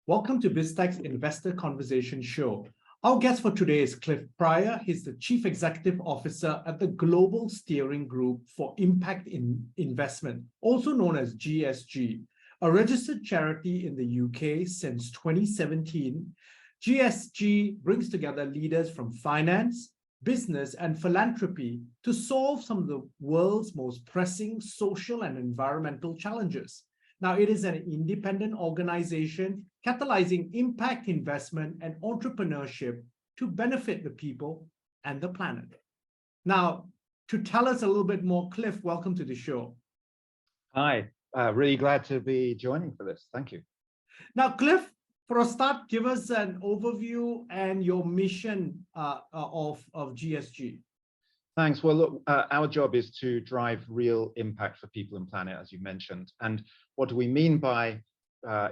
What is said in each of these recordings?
Welcome to Biztech's Investor Conversation Show. Our guest for today is Cliff Pryor. He's the Chief Executive Officer at the Global Steering Group for Impact in Investment, also known as GSG, a registered charity in the UK since 2017. GSG brings together leaders from finance, business, and philanthropy to solve some of the world's most pressing social and environmental challenges. Now, it is an independent organization catalyzing impact investment and entrepreneurship to benefit the people and the planet. Now, to tell us a little bit more, Cliff, welcome to the show. Hi, really glad to be joining for this. Thank you. Now, Cliff, for a start, give us an overview and your mission of GSG. Thanks. Well, look, our job is to drive real impact for people and planet, as you mentioned. And what do we mean by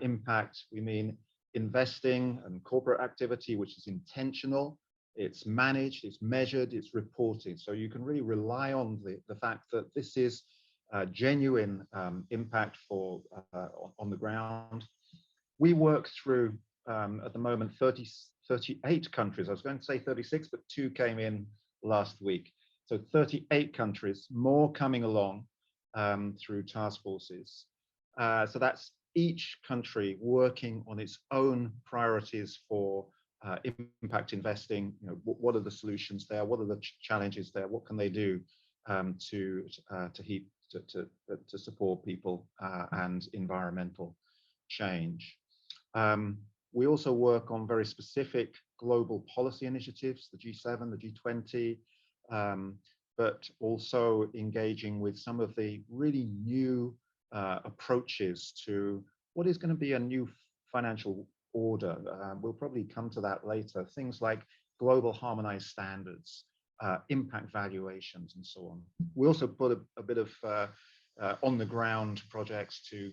impact? We mean investing and corporate activity, which is intentional, it's managed, it's measured, it's reported. So you can really rely on the fact that this is genuine impact for on the ground. We work through, at the moment, 38 countries. I was going to say 36, but 2 came in last week. So 38 countries, more coming along through task forces. So that's each country working on its own priorities for impact investing. You know, what are the solutions there? What are the challenges there? What can they do to support people and environmental change? We also work on very specific global policy initiatives, the G7, the G20, but also engaging with some of the really new approaches to what is going to be a new financial order. We'll probably come to that later. Things like global harmonized standards, impact valuations, and so on. We also put a bit of on the ground projects to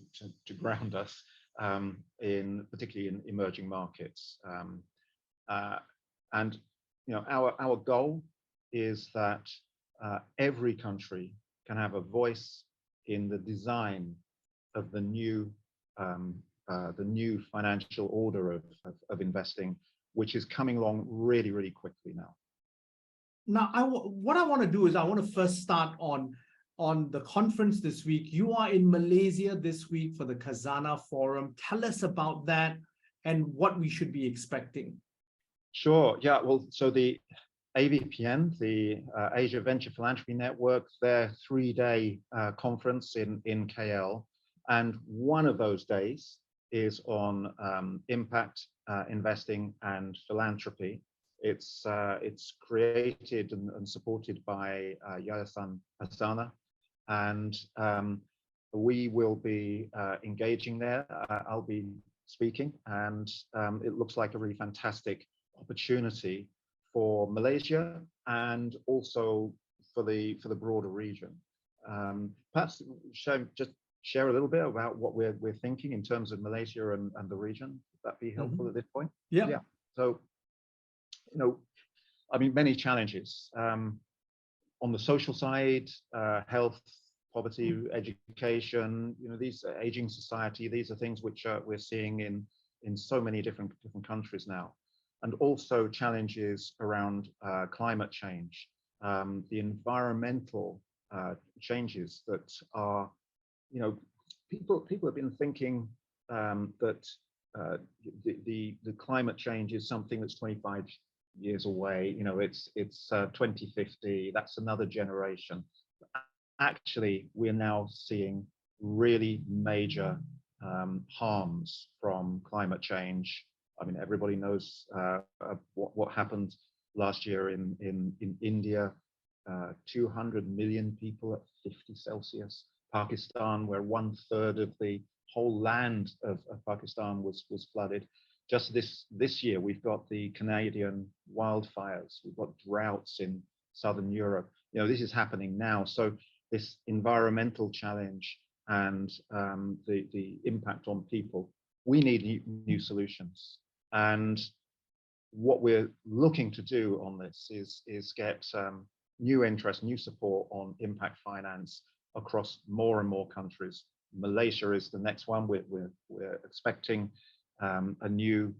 ground us particularly in emerging markets. And you know, our goal is that every country can have a voice in the design of the new financial order of investing, which is coming along really, really quickly now. Now, what I want to do is I want to first start on the conference this week. You are in Malaysia this week for the Khazanah Forum. Tell us about that and what we should be expecting. Sure. Yeah. Well, so the AVPN, the Asia Venture Philanthropy Network, their 3-day conference in KL, and one of those days is on impact investing and philanthropy. It's created and supported by Yayasan Asana, and we will be engaging there. I'll be speaking, and it looks like a really fantastic opportunity for Malaysia and also for the broader region. Perhaps just share a little bit about what we're thinking in terms of Malaysia and the region. Would that be helpful at this point? Yeah. So, you know, I mean, many challenges on the social side, health, poverty, education. You know, these aging society. These are things which we're seeing in so many different countries now. And also challenges around climate change, the environmental changes that are, you know, people have been thinking that the climate change is something that's 25 years away. You know, it's 2050. That's another generation. Actually, we're now seeing really major harms from climate change. I mean, everybody knows what happened last year in India, 200 million people at 50 Celsius. Pakistan, where 1/3 of the whole land of Pakistan was flooded. Just this year, we've got the Canadian wildfires. We've got droughts in Southern Europe. You know, this is happening now. So this environmental challenge and the impact on people, we need new solutions. And what we're looking to do on this is get new interest, new support on impact finance across more and more countries. Malaysia is the next one. We're expecting a new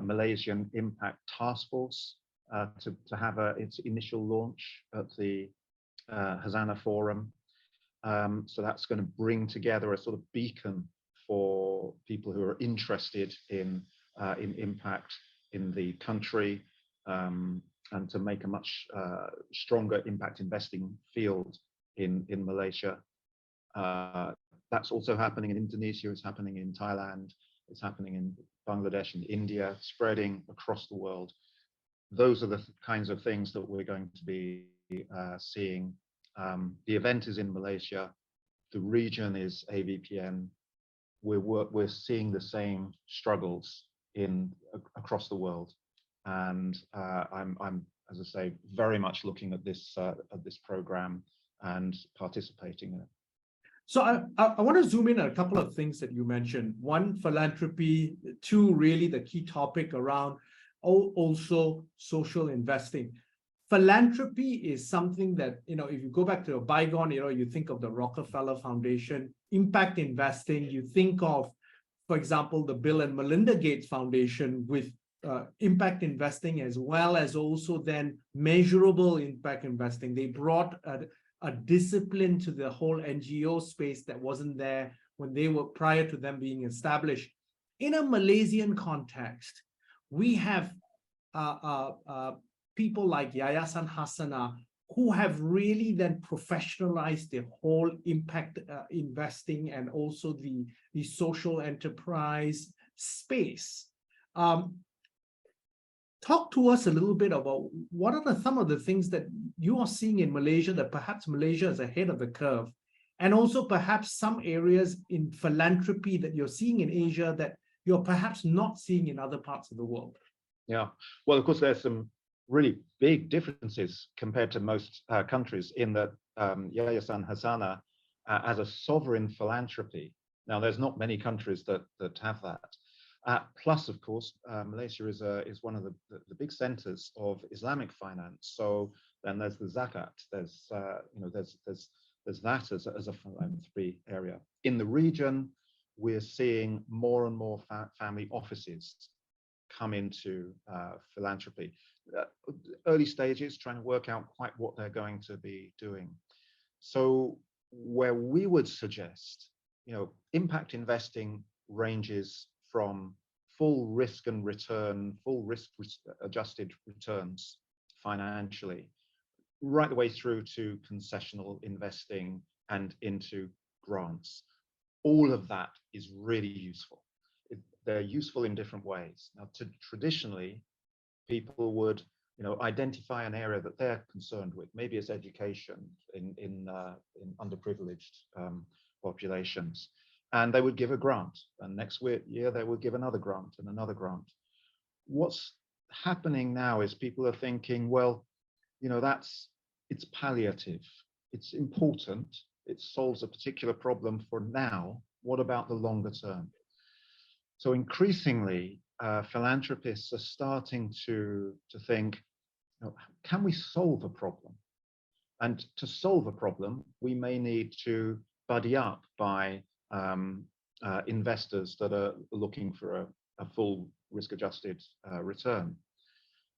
Malaysian Impact Task Force to have its initial launch at the Hazana Forum. So that's going to bring together a sort of beacon for people who are interested in impact in the country, and to make a much stronger impact investing field in Malaysia. That's also happening in Indonesia, it's happening in Thailand, it's happening in Bangladesh and India, spreading across the world. Those are the kinds of things that we're going to be seeing. The event is in Malaysia, the region is AVPN. We're seeing the same struggles across the world, and I'm, as I say, very much looking at this program and participating in it. So I want to zoom in on a couple of things that you mentioned. One, philanthropy. Two, really the key topic around also social investing. Philanthropy is something that, if you go back to a bygone, you think of the Rockefeller Foundation. Impact investing, you think of, for example, the Bill and Melinda Gates Foundation with impact investing, as well as also then measurable impact investing. They brought a discipline to the whole NGO space that wasn't there when they were, prior to them being established. In a Malaysian context, we have people like Yayasan Hasana who have really then professionalized the whole impact investing and also the social enterprise space. Talk to us a little bit about what are some of the things that you are seeing in Malaysia that perhaps Malaysia is ahead of the curve, and also perhaps some areas in philanthropy that you're seeing in Asia that you're perhaps not seeing in other parts of the world. Yeah, well, of course, there's some really big differences compared to most countries in that Yayasan Hasana as a sovereign philanthropy. Now, there's not many countries that have that. Plus, of course, Malaysia is one of the big centers of Islamic finance. So then there's the zakat. There's that as a philanthropy area. In the region, we're seeing more and more family offices come into philanthropy. Early stages, trying to work out quite what they're going to be doing. So where we would suggest, impact investing ranges from full risk and return, full risk adjusted returns financially, right the way through to concessional investing and into grants. All of that is really useful. They're useful in different ways. Now, traditionally, people would, identify an area that they're concerned with. Maybe it's education in underprivileged populations. And they would give a grant, and next year they would give another grant and another grant. What's happening now is people are thinking, well, it's palliative, it's important, it solves a particular problem for now. What about the longer term? So increasingly, philanthropists are starting to think, can we solve a problem? And to solve a problem, we may need to buddy up by investors that are looking for a full risk-adjusted return.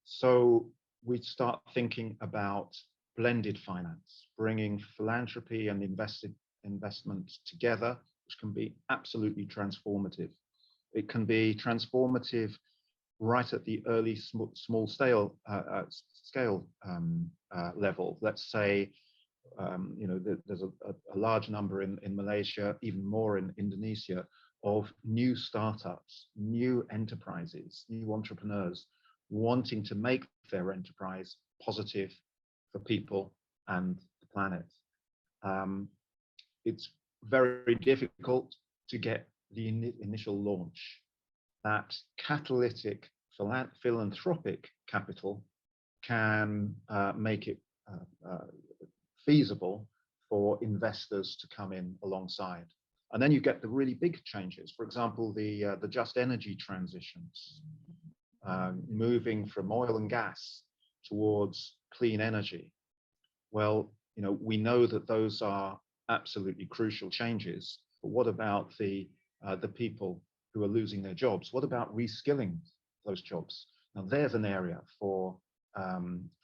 So we start thinking about blended finance, bringing philanthropy and investment together, which can be absolutely transformative. It can be transformative right at the early small scale level. Let's say, there's a large number in Malaysia, even more in Indonesia, of new startups, new enterprises, new entrepreneurs wanting to make their enterprise positive for people and the planet. It's very difficult to get the initial launch. That catalytic philanthropic capital can make it feasible for investors to come in alongside. And then you get the really big changes. For example, the just energy transitions, moving from oil and gas towards clean energy. Well, we know that those are absolutely crucial changes, but what about the people who are losing their jobs? What about reskilling those jobs? Now, there's an area for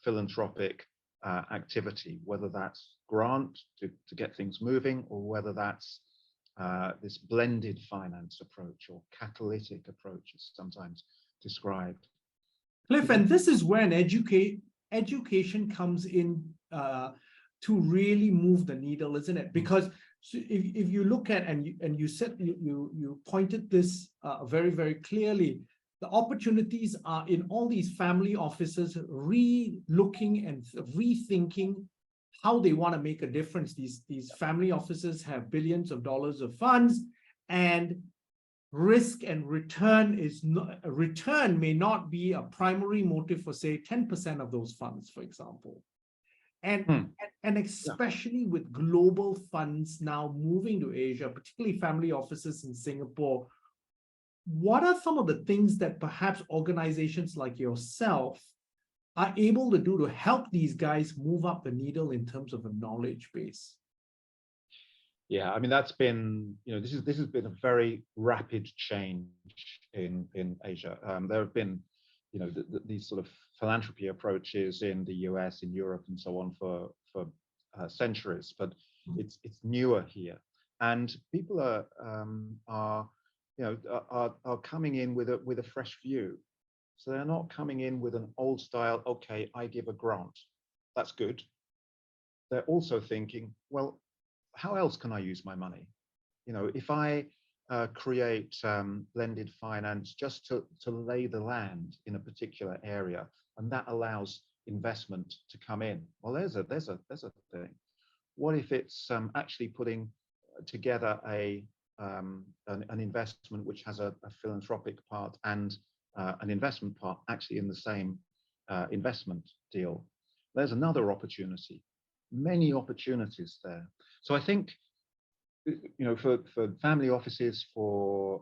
philanthropic activity, whether that's grant to get things moving, or whether that's this blended finance approach or catalytic approach is sometimes described. Cliff, and this is when education comes in to really move the needle, isn't it? Because if you look at, and you said, you pointed this very, very clearly, the opportunities are in all these family offices re-looking and rethinking how they want to make a difference. These family offices have billions of dollars of funds, and risk and return return may not be a primary motive for, say, 10% of those funds, for example. And especially with global funds now moving to Asia, particularly family offices in Singapore, what are some of the things that perhaps organizations like yourself are able to do to help these guys move up the needle in terms of a knowledge base? Yeah, I mean, that's been, this has been a very rapid change in Asia. There have been, these sort of philanthropy approaches in the US, in Europe, and so on for centuries, but it's newer here, and people are coming in with a fresh view. So they're not coming in with an old style. Okay, I give a grant. That's good. They're also thinking, well, how else can I use my money? If I create blended finance just to lay the land in a particular area, and that allows investment to come in. Well, there's a thing. What if it's actually putting together an investment which has a philanthropic part and an investment part actually in the same investment deal? There's another opportunity. Many opportunities there. So I think, for family offices, for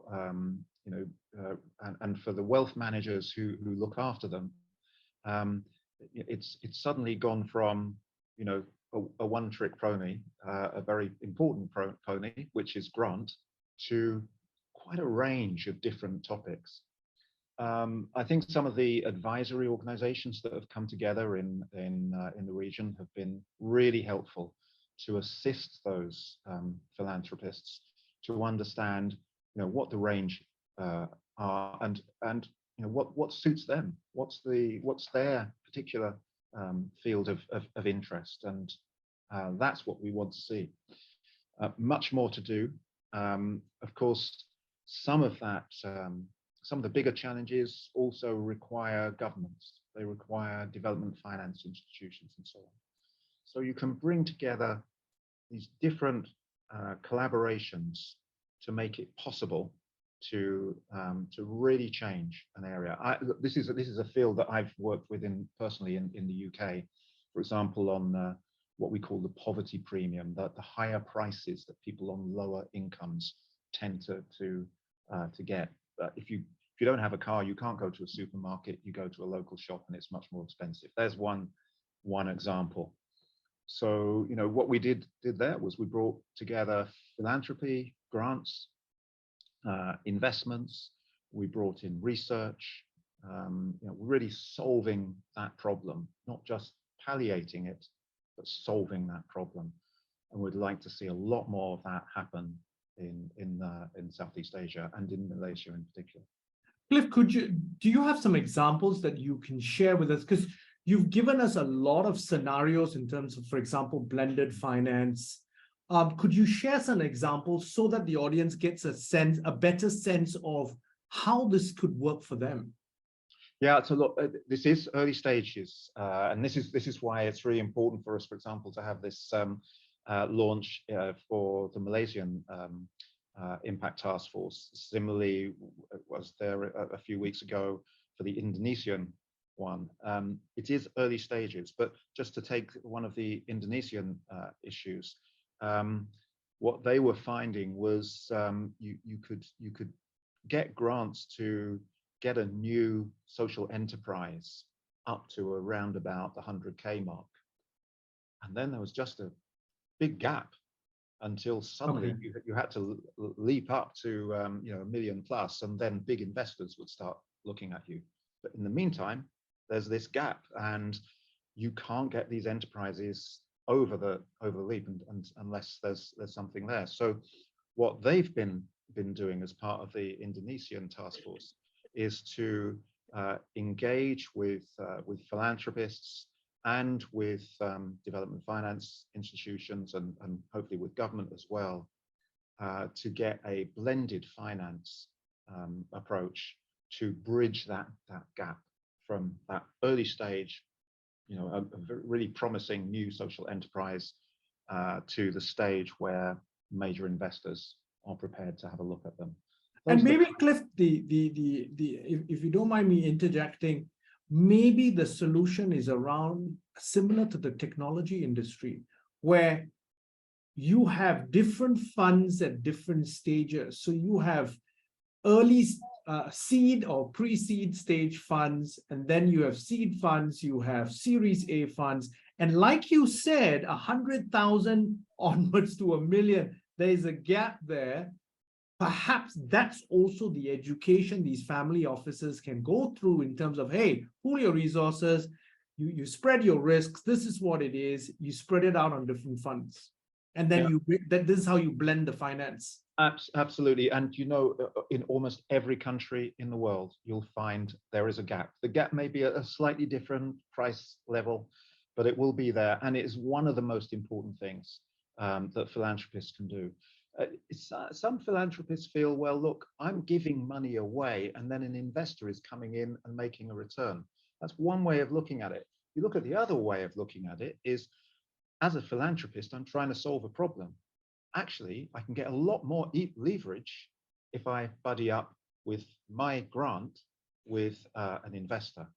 and for the wealth managers who look after them, it's suddenly gone from a one-trick pony, a very important pony, which is grant, to quite a range of different topics. I think some of the advisory organizations that have come together in the region have been really helpful to assist those philanthropists to understand, what the range are, and what suits them, what's their particular field of interest, and that's what we want to see. Much more to do. Of course, some of the bigger challenges also require governments. They require development finance institutions and so on. So you can bring together these different collaborations to make it possible to really change an area. This is a field that I've worked with personally in the UK, for example, on what we call the poverty premium, the higher prices that people on lower incomes tend to get. If you don't have a car, you can't go to a supermarket. You go to a local shop, and it's much more expensive. There's one example. So what we did there was we brought together philanthropy, grants, investments. We brought in research. Really solving that problem, not just palliating it, but solving that problem. And we'd like to see a lot more of that happen in Southeast Asia and in Malaysia in particular. Cliff, do you have some examples that you can share with us? Because you've given us a lot of scenarios in terms of, for example, blended finance. Could you share some examples so that the audience gets a better sense of how this could work for them? Yeah, it's a lot. This is early stages, and this is why it's really important for us, for example, to have this launch for the Malaysian Impact Task Force. Similarly, was there a few weeks ago for the Indonesian one. It is early stages, but just to take one of the Indonesian issues, what they were finding was you could get grants to get a new social enterprise up to around about the 100K mark, and then there was just a big gap. until suddenly you had to leap up to 1 million plus, and then big investors would start looking at you. But in the meantime, there's this gap, and you can't get these enterprises over the leap and unless there's something there. So what they've been doing as part of the Indonesian task force is to engage with philanthropists and with development finance institutions and hopefully with government as well, to get a blended finance approach to bridge that gap from that early stage, a really promising new social enterprise, to the stage where major investors are prepared to have a look at them. And maybe, Cliff, if you don't mind me interjecting, maybe the solution is around similar to the technology industry, where you have different funds at different stages. So you have early seed or pre-seed stage funds, and then you have seed funds, you have Series A funds. And like you said, 100,000 onwards to 1 million, there is a gap there. Perhaps that's also the education these family offices can go through in terms of, hey, pool your resources, you spread your risks, this is what it is, you spread it out on different funds. And then this is how you blend the finance. Absolutely. And in almost every country in the world, you'll find there is a gap. The gap may be at a slightly different price level, but it will be there. And it is one of the most important things that philanthropists can do. Some philanthropists feel, well, look, I'm giving money away, and then an investor is coming in and making a return. That's one way of looking at it. You look at the other way of looking at it is, as a philanthropist, I'm trying to solve a problem. Actually, I can get a lot more leverage if I buddy up with my grant with an investor.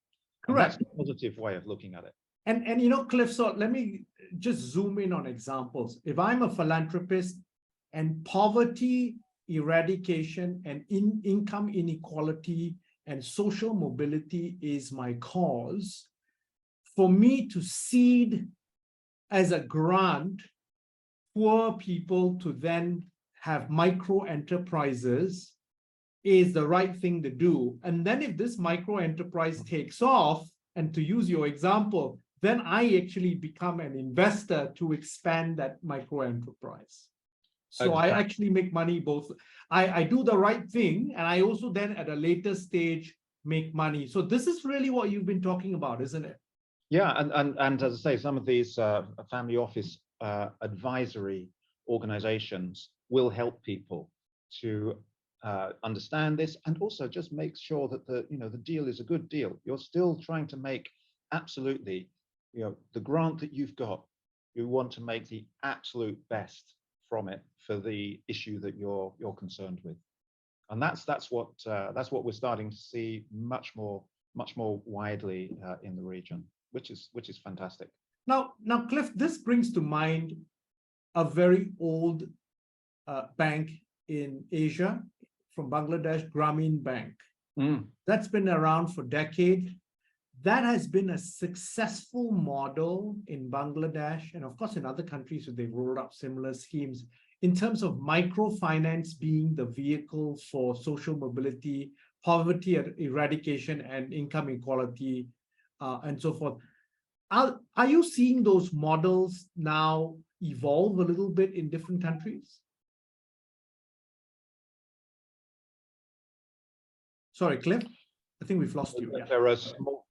Correct. And that's a positive way of looking at it. And Cliff, so let me just zoom in on examples. If I'm a philanthropist and poverty eradication and income inequality and social mobility is my cause, for me to seed as a grant poor people to then have micro enterprises is the right thing to do. And then if this micro enterprise takes off, and to use your example, then I actually become an investor to expand that micro enterprise. So exactly. I actually make money both. I do the right thing, and I also then at a later stage make money. So this is really what you've been talking about, isn't it? Yeah, and as I say, some of these family office advisory organizations will help people to understand this, and also just make sure that the deal is a good deal. You're still trying to make absolutely, the grant that you've got, you want to make the absolute best from it for the issue that you're concerned with, and that's what we're starting to see much more widely in the region, which is fantastic. Now, Cliff, this brings to mind a very old bank in Asia from Bangladesh, Grameen Bank. That's been around for decades. That has been a successful model in Bangladesh, and of course in other countries where they've rolled out similar schemes in terms of microfinance being the vehicle for social mobility, poverty eradication, and income equality, and so forth. Are you seeing those models now evolve a little bit in different countries? Sorry, Cliff, I think we've lost you. There are small.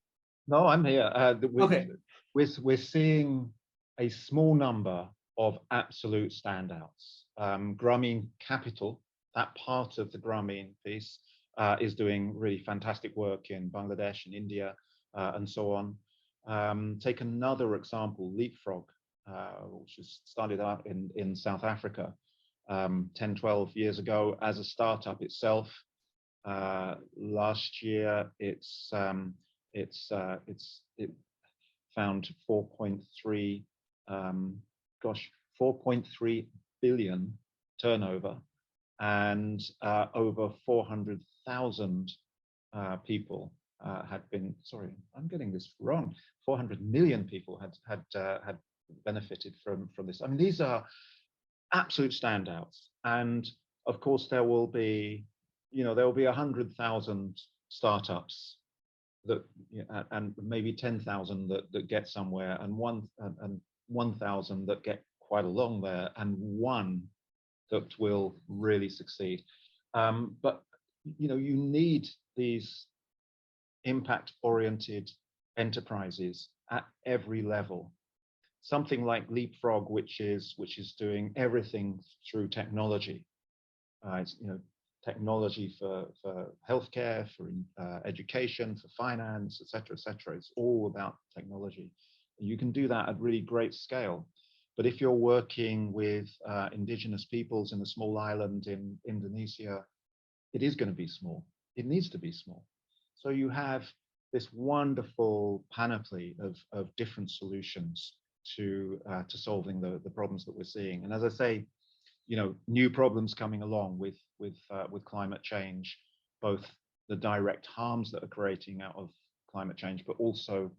No, I'm here. Okay. We're seeing a small number of absolute standouts. Grameen Capital, that part of the Grameen piece, is doing really fantastic work in Bangladesh and India and so on. Take another example, Leapfrog, which was started out in South Africa 10, 12 years ago as a startup itself. Last year, it found 4.3 billion turnover, and over 400,000 people had been. Sorry, I'm getting this wrong. 400 million people had benefited from this. I mean, these are absolute standouts. And of course, there will be 100,000 startups that, and maybe 10,000 that get somewhere, and 1,000 that get quite along there, and one that will really succeed. But you need these impact-oriented enterprises at every level. Something like Leapfrog, which is doing everything through technology. It's, technology for healthcare, for education, for finance, etc., etc. It's all about technology. You can do that at really great scale. But if you're working with indigenous peoples in a small island in Indonesia, it is going to be small. It needs to be small. So you have this wonderful panoply of different solutions to solving the problems that we're seeing. And as I say, new problems coming along with climate change, both the direct harms that are creating out of climate change, but also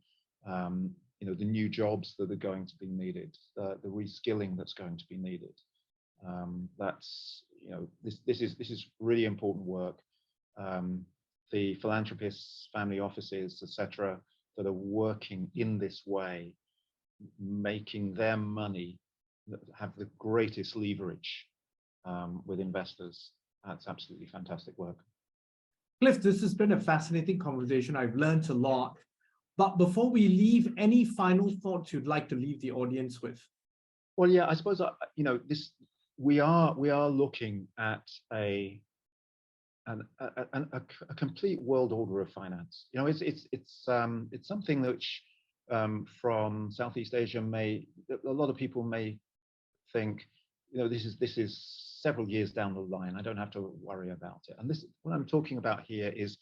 the new jobs that are going to be needed, the reskilling that's going to be needed. This is really important work. The philanthropists, family offices, etc., that are working in this way, making their money have the greatest leverage with investors. That's absolutely fantastic work. Cliff, this has been a fascinating conversation. I've learned a lot. But before we leave, any final thoughts you'd like to leave the audience with? Well, yeah, I suppose we are looking at a complete world order of finance. It's something which from Southeast Asia a lot of people may think, this is several years down the line. I don't have to worry about it. And what I'm talking about here is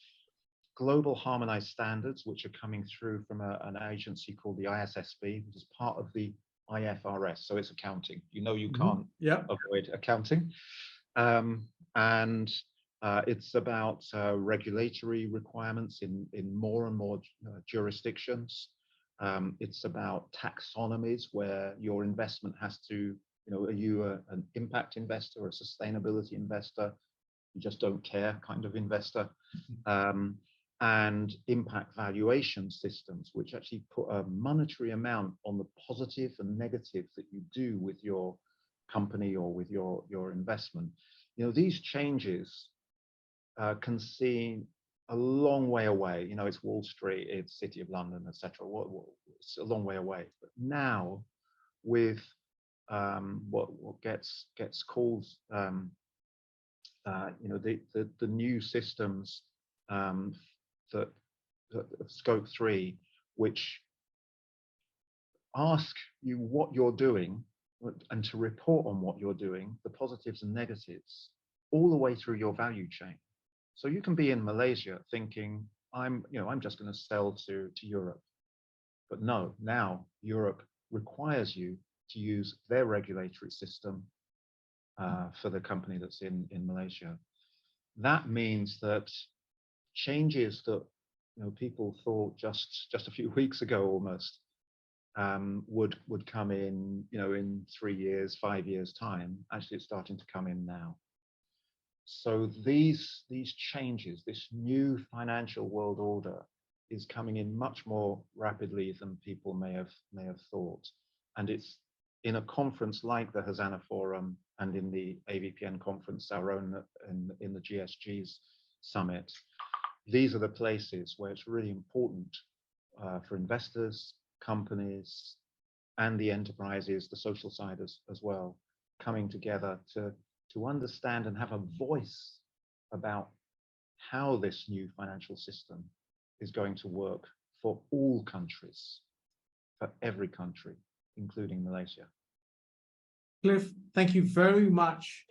global harmonized standards, which are coming through from an agency called the ISSB, which is part of the IFRS. So it's accounting. You can't avoid accounting. And it's about regulatory requirements in more and more jurisdictions. It's about taxonomies where your investment has to, are you an impact investor or a sustainability investor? You just don't care kind of investor. And impact valuation systems, which actually put a monetary amount on the positive and negative that you do with your company or with your investment. These changes can seem a long way away. It's Wall Street, it's City of London, etc. It's a long way away. But now, with what gets called the new systems that Scope 3, which ask you what you're doing and to report on what you're doing, the positives and negatives, all the way through your value chain. So you can be in Malaysia thinking, I'm just going to sell to Europe. But no, now Europe requires you to use their regulatory system for the company that's in Malaysia. That means that changes that people thought just a few weeks ago almost would come in in 3 years, 5 years time. Actually, it's starting to come in now. So these changes, this new financial world order, is coming in much more rapidly than people may have thought. And it's in a conference like the Hazana Forum and in the AVPN conference, our own in the GSG's summit. These are the places where it's really important for investors, companies, and the enterprises, the social side as well, coming together to understand and have a voice about how this new financial system is going to work for all countries, for every country, including Malaysia. Cliff, thank you very much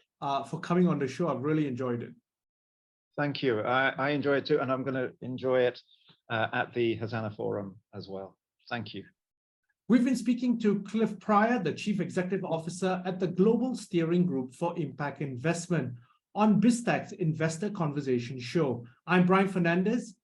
for coming on the show. I've really enjoyed it. Thank you. I enjoy it too, and I'm going to enjoy it at the Hazana Forum as well. Thank you. We've been speaking to Cliff Pryor, the Chief Executive Officer at the Global Steering Group for Impact Investment, on Biztech's Investor Conversation Show. I'm Brian Fernandez.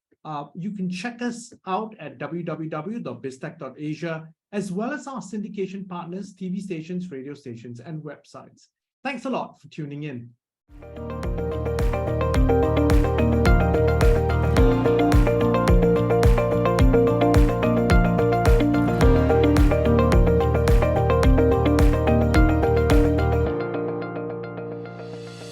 You can check us out at www.biztech.asia, as well as our syndication partners, TV stations, radio stations, and websites. Thanks a lot for tuning in.